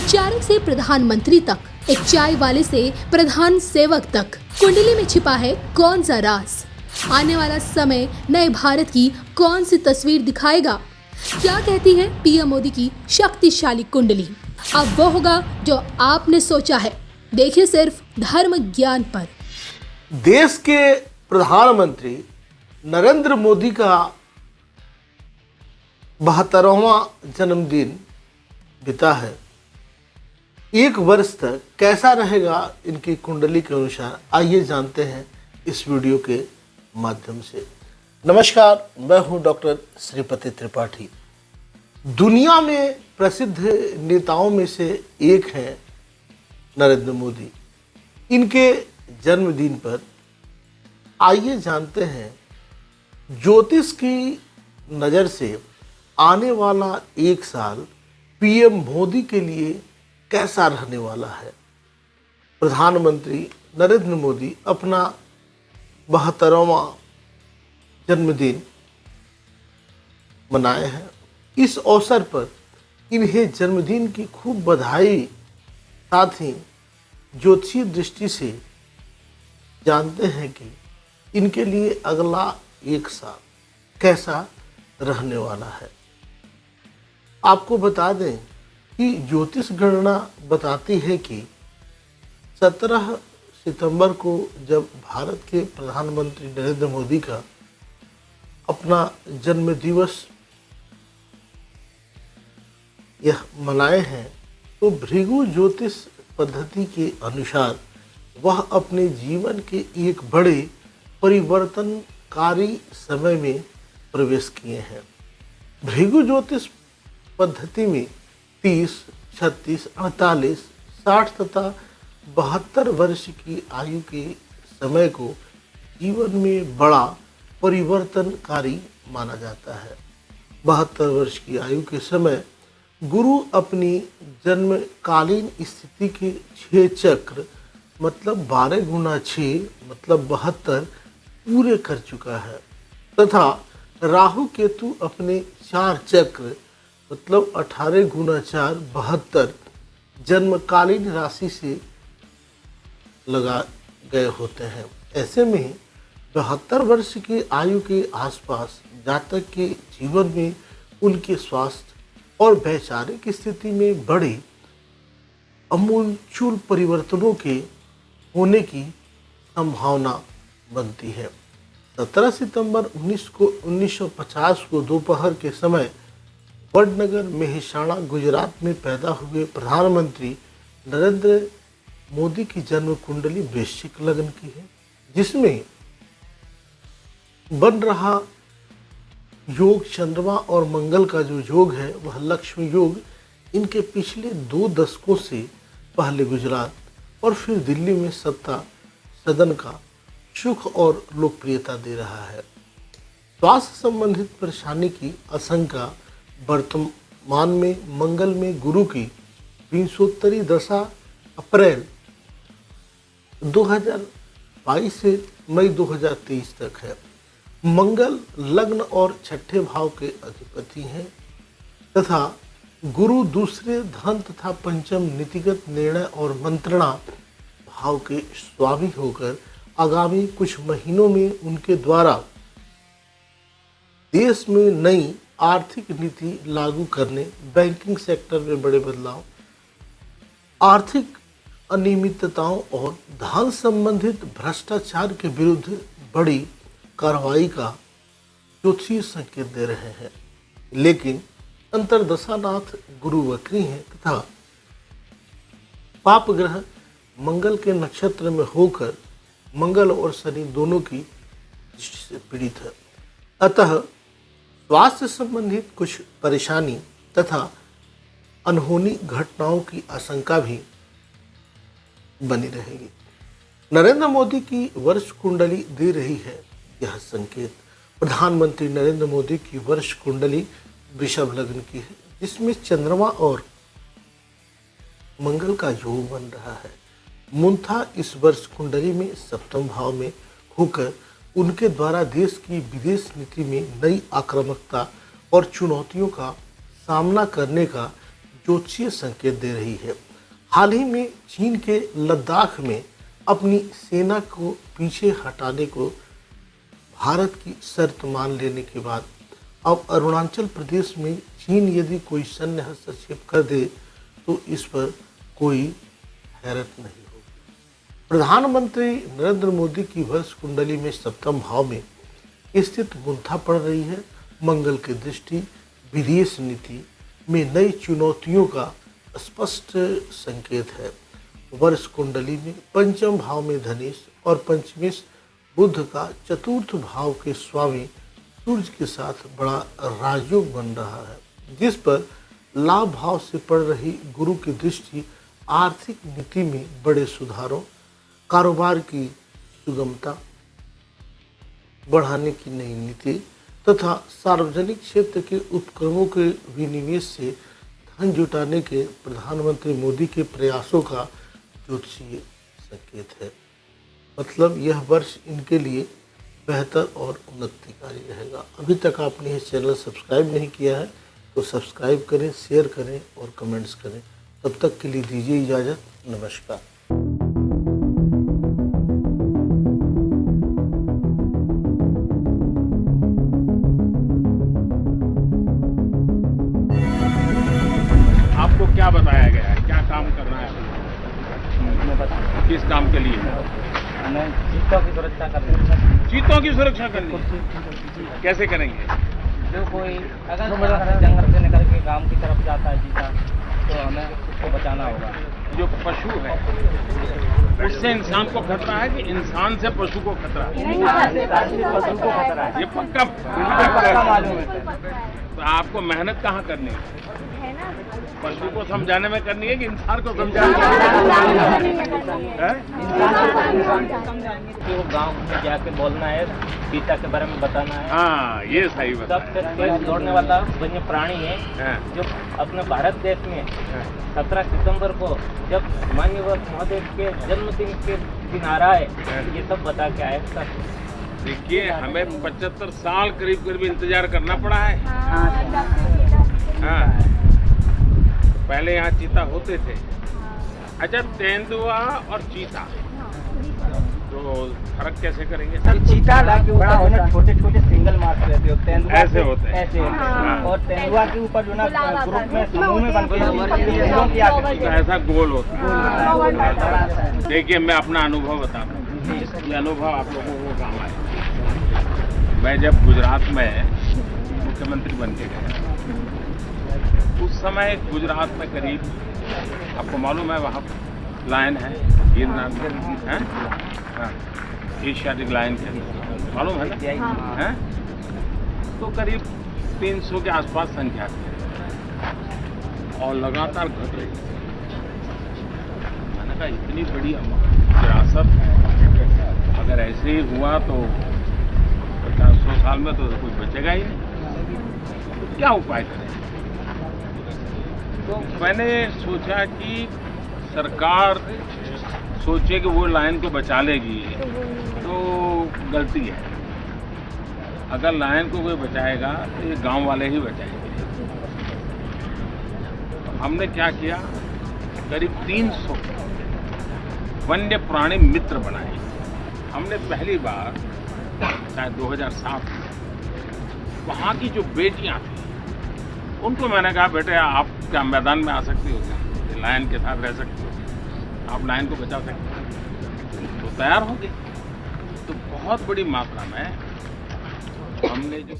चालक से प्रधानमंत्री तक, एक चाय वाले से प्रधान सेवक तक, कुंडली में छिपा है कौन सा राज? आने वाला समय नए भारत की कौन सी तस्वीर दिखाएगा? क्या कहती है पीएम मोदी की शक्तिशाली कुंडली? अब वो होगा जो आपने सोचा है। देखिए सिर्फ धर्म ज्ञान पर। देश के प्रधानमंत्री नरेंद्र मोदी का 72वां जन्मदिन बीता है। एक वर्ष तक कैसा रहेगा इनकी कुंडली के अनुसार, आइए जानते हैं इस वीडियो के माध्यम से। नमस्कार, मैं हूं डॉक्टर श्रीपति त्रिपाठी। दुनिया में प्रसिद्ध नेताओं में से एक हैं नरेंद्र मोदी। इनके जन्मदिन पर आइए जानते हैं ज्योतिष की नज़र से आने वाला एक साल पीएम मोदी के लिए कैसा रहने वाला है। प्रधानमंत्री नरेंद्र मोदी अपना 72वां जन्मदिन मनाए हैं। इस अवसर पर इन्हें जन्मदिन की खूब बधाई, साथ ही ज्योतिषीय दृष्टि से जानते हैं कि इनके लिए अगला एक साल कैसा रहने वाला है। आपको बता दें कि ज्योतिष गणना बताती है कि 17 सितंबर को जब भारत के प्रधानमंत्री नरेंद्र मोदी का अपना जन्म दिवस यह मनाए हैं, तो भृगु ज्योतिष पद्धति के अनुसार वह अपने जीवन के एक बड़े परिवर्तनकारी समय में प्रवेश किए हैं। भृगु ज्योतिष पद्धति में 30, 36, 48, 60 तथा 72 वर्ष की आयु के समय को जीवन में बड़ा परिवर्तनकारी माना जाता है। 72 वर्ष की आयु के समय गुरु अपनी जन्मकालीन स्थिति के 6 चक्र मतलब 12 गुना 6 मतलब 72 पूरे कर चुका है, तथा राहु केतु अपने 4 चक्र मतलब 18 गुना 4 72 जन्मकालीन राशि से लगा गए होते हैं। ऐसे में 72 वर्ष की आयु के आसपास जातक के जीवन में उनके स्वास्थ्य और वैचारिक स्थिति में बड़े आमूलचूल परिवर्तनों के होने की संभावना बनती है। 17 सितंबर 1950 को दोपहर के समय वडनगर मेहसाणा गुजरात में पैदा हुए प्रधानमंत्री नरेंद्र मोदी की जन्म कुंडली वृश्चिक लग्न की है, जिसमें बन रहा योग चंद्रमा और मंगल का जो योग है वह लक्ष्मी योग इनके पिछले 2 दशकों से पहले गुजरात और फिर दिल्ली में सत्ता सदन का सुख और लोकप्रियता दे रहा है। स्वास्थ्य संबंधित परेशानी की आशंका वर्तमान में मंगल में गुरु की विंशोत्तरी दशा अप्रैल 2022 से मई 2023 तक है। मंगल लग्न और छठे भाव के अधिपति हैं तथा गुरु दूसरे धन तथा पंचम नीतिगत निर्णय और मंत्रणा भाव के स्वामी होकर आगामी कुछ महीनों में उनके द्वारा देश में नई आर्थिक नीति लागू करने, बैंकिंग सेक्टर में बड़े बदलाव, आर्थिक अनियमितताओं और धन संबंधित भ्रष्टाचार के विरुद्ध बड़ी कार्रवाई का ज्योतिषीय संकेत दे रहे हैं। लेकिन अंतरदशानाथ गुरु वक्री हैं तथा पाप ग्रह मंगल के नक्षत्र में होकर मंगल और शनि दोनों की दृष्टि से पीड़ित है। अतः स्वास्थ्य संबंधित कुछ परेशानी तथा अनहोनी घटनाओं की आशंका भी बनी रहेगी। नरेंद्र मोदी की वर्ष कुंडली दे रही है यह संकेत। प्रधानमंत्री नरेंद्र मोदी की वर्ष कुंडली वृषभ लग्न की है, जिसमें चंद्रमा और मंगल का योग बन रहा है। मूलतः इस वर्ष कुंडली में सप्तम भाव में होकर उनके द्वारा देश की विदेश नीति में नई आक्रामकता और चुनौतियों का सामना करने का ज्योतिषीय संकेत दे रही है। हाल ही में चीन के लद्दाख में अपनी सेना को पीछे हटाने को भारत की शर्त मान लेने के बाद अब अरुणाचल प्रदेश में चीन यदि कोई सैन्य हस्तक्षेप कर दे तो इस पर कोई हैरत नहीं होगी। प्रधानमंत्री नरेंद्र मोदी की वर्ष कुंडली में सप्तम भाव में स्थित मुद्दा पड़ रही है। मंगल की दृष्टि विदेश नीति में नई चुनौतियों का स्पष्ट संकेत है। वर्ष कुंडली में पंचम भाव में धनेश और पंचमेश बुध का चतुर्थ भाव के स्वामी सूर्य के साथ बड़ा राजयोग बन रहा है, जिस पर लाभ भाव से पड़ रही गुरु की दृष्टि आर्थिक नीति में बड़े सुधारों, कारोबार की सुगमता बढ़ाने की नई नीति तथा सार्वजनिक क्षेत्र के उपक्रमों के विनिवेश से धन जुटाने के प्रधानमंत्री मोदी के प्रयासों का ज्योतिषीय संकेत है। मतलब यह वर्ष इनके लिए बेहतर और उन्नतिकारी रहेगा। अभी तक आपने ये चैनल सब्सक्राइब नहीं किया है तो सब्सक्राइब करें, शेयर करें और कमेंट्स करें। तब तक के लिए दीजिए इजाज़त। नमस्कार। आपको क्या बताया गया है, क्या काम करना है? मैं बताऊं, किस काम के लिए? हमें चीतों की सुरक्षा करनी है। चीतों की सुरक्षा करनी है। कैसे करेंगे? जो कोई अगर जंगल से निकल के गांव की तरफ जाता है चीता, तो हमें उसको बचाना होगा। जो पशु है उससे इंसान को खतरा है कि इंसान से पशु को खतरा है? पशु को खतरा है, ये पक्का मालूम है। तो आपको मेहनत कहाँ करनी है? पशु को समझाने में करनी है कि इंसान को समझाने में? वो गांव में जाके बोलना है, चीता के बारे में बताना है। हाँ, ये सही बात सबसे तेज दौड़ने वाला वन्य प्राणी है है। जो अपने भारत देश में 17 सितंबर को जब माननीय महोदय के जन्मदिन के दिन आ रहा है, ये सब बता के आए सब। देखिए, हमें 75 साल करीब इंतजार करना पड़ा है। हाँ, पहले यहाँ चीता होते थे। अच्छा, तेंदुआ और चीता तो फर्क कैसे करेंगे? चीता बड़ा होना, छोटे छोटे सिंगल मार्क्स रहते होते हैं, ऐसे होते हैं, ऐसे होते हैं। और तेंदुआ के ऊपर जो ना ग्रुप में समूह में बनते हैं, ऐसा गोल होता है। देखिए, मैं अपना अनुभव बता रहा हूँ, ये अनुभव आप लोगों को काम आए। मैं जब गुजरात में मुख्यमंत्री बन के गया, उस समय गुजरात में करीब, आपको मालूम है वहाँ लायन है, गिरनार है, हाँ, एशियाटिक लायन के मालूम है ना? है? तो करीब 300 के आसपास संख्या थी और लगातार घट रही। मैंने कहा इतनी बड़ी विरासत अगर ऐसे ही हुआ तो 50-100 साल में तो कोई बचेगा ही नहीं। तो क्या उपाय करें? तो मैंने सोचा कि सरकार सोचे कि वो लायन को बचा लेगी तो गलती है। अगर लायन को कोई बचाएगा तो ये गांव वाले ही बचाएंगे। तो हमने क्या किया, करीब 300 वन्य प्राणी मित्र बनाए। हमने पहली बार शायद 2007 में वहाँ की जो बेटियां थी उनको मैंने कहा, बेटे आप क्या मैदान में आ सकती हो क्या? लायन के साथ रह सकती हो, आप लायन को बचा सकते हो? तो तैयार हो गए। तो बहुत बड़ी मात्रा में हमने जो